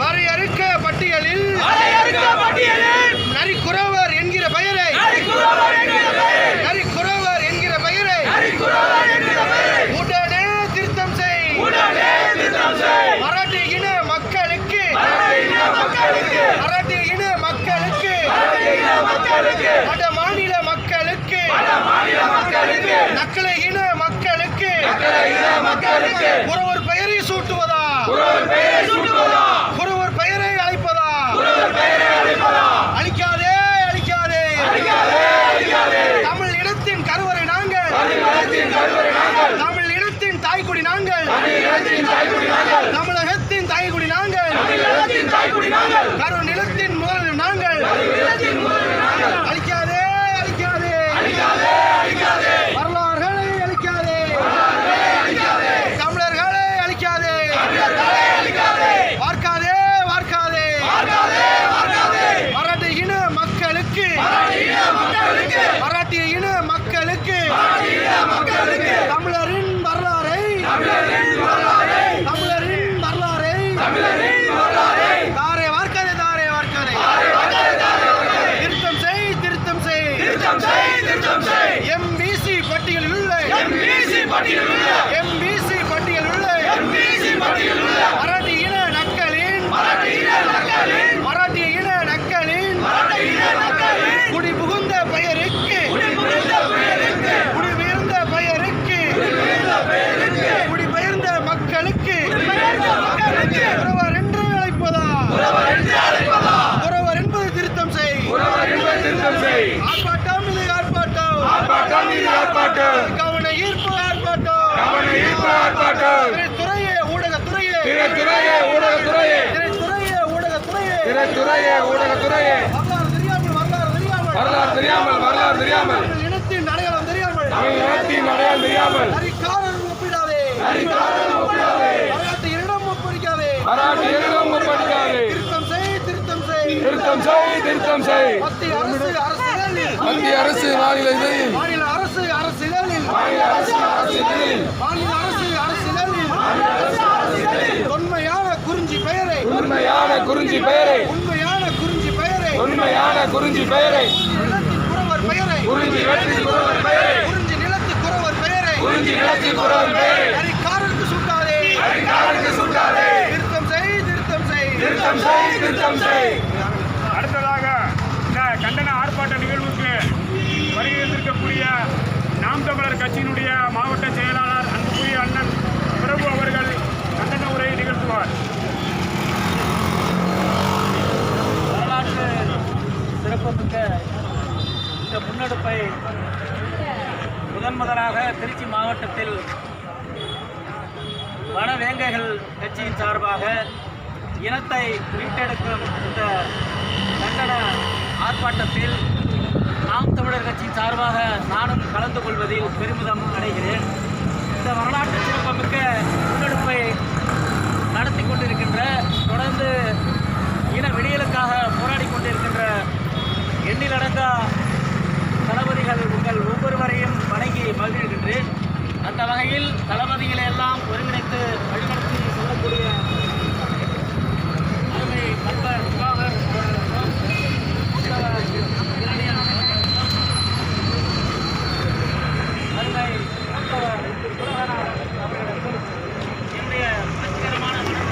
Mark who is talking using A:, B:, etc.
A: வரையறுக்க பட்டியலில் நரிக்குறவர் என்கிற பெயரை உடனே திருத்தம் செய். மராட்டிய இன மக்களுக்கு வட மாநில மக்களுக்கு நக்கலை இன மக்களுக்கு ஒருவர் பெயரை சூட்டுவதா ஒருவர் பெயரை அழைப்பதா அழிக்காதே தமிழ் இனத்தின் கருவறை நாங்கள் தமிழ் இனத்தின் தாய்க்குடி நாங்கள் தமிழகத்தின் தாய்க்குடி நாங்கள் கரு நிலத்தின் முதல் நாங்கள் அழிக்காதே வரலாறுகளை அழிக்காதே தமிழர்களை அழிக்காதே பார்க்காதே மராட்டிய இன மக்களுக்கு தமிழரின் வரலாறை தாரை வார்க்காதே திருத்தம் செய். எம்பிசி பட்டியலில் உள்ள மராட்டிய இன நக்கலின் குடிபுகுந்த பெயருக்கு குடிபெயர்ந்த மக்களுக்கு உறவர் என்று அழைப்பதா உறவர் என்பது திருத்தம் செய். ஆர்ப்பாட்டம் இது ஆர்ப்பாட்டம் கவன ஈர்ப்பு ஆர்ப்பாட்டம் திரைத்துறையே ஊடகத்துறையே வரலாறு தெரியாமல் இனத்தின் அடையாளம் தெரியாமல் நரிக்காரன் ஒப்பிடாதே மராட்டியரிடம் ஒப்படைக்காதே திருத்தம் செய். மத்திய அரசு மாநில அரசியலில் உண்மையான குறிஞ்சி பெயரை குறிஞ்சி நிலத்து குறவர் பெயரை நரிக்காரனுக்கு சூட்டாதே. திருத்தம் செய்.
B: அடுத்ததாக இந்த கண்டன ஆர்ப்பாட்ட நிகழ்வுக்கு வருகை இருக்கக்கூடிய நாம் தமிழர் கட்சியினுடைய மாவட்ட செயலாளர் அன்புக்குரிய அண்ணன் பிரபு அவர்கள் கண்டன உரையை நிகழ்த்துவார்.
C: வரலாற்று சிறப்புமிக்க இந்த முன்னெடுப்பை முதன்முதலாக திருச்சி மாவட்டத்தில் வனவேங்கைகள் கட்சியின் சார்பாக இனத்தை மீட்டெடுக்கும் இந்த கண்டன ஆர்ப்பாட்டத்தில் நாம் தமிழர் கட்சியின் சார்பாக நானும் கலந்து கொள்வதில் பெருமிதம் அடைகிறேன். இந்த வரலாற்று சிறப்புமிக்க முன்னெடுப்பை நடத்தி கொண்டிருக்கின்ற தொடர்ந்து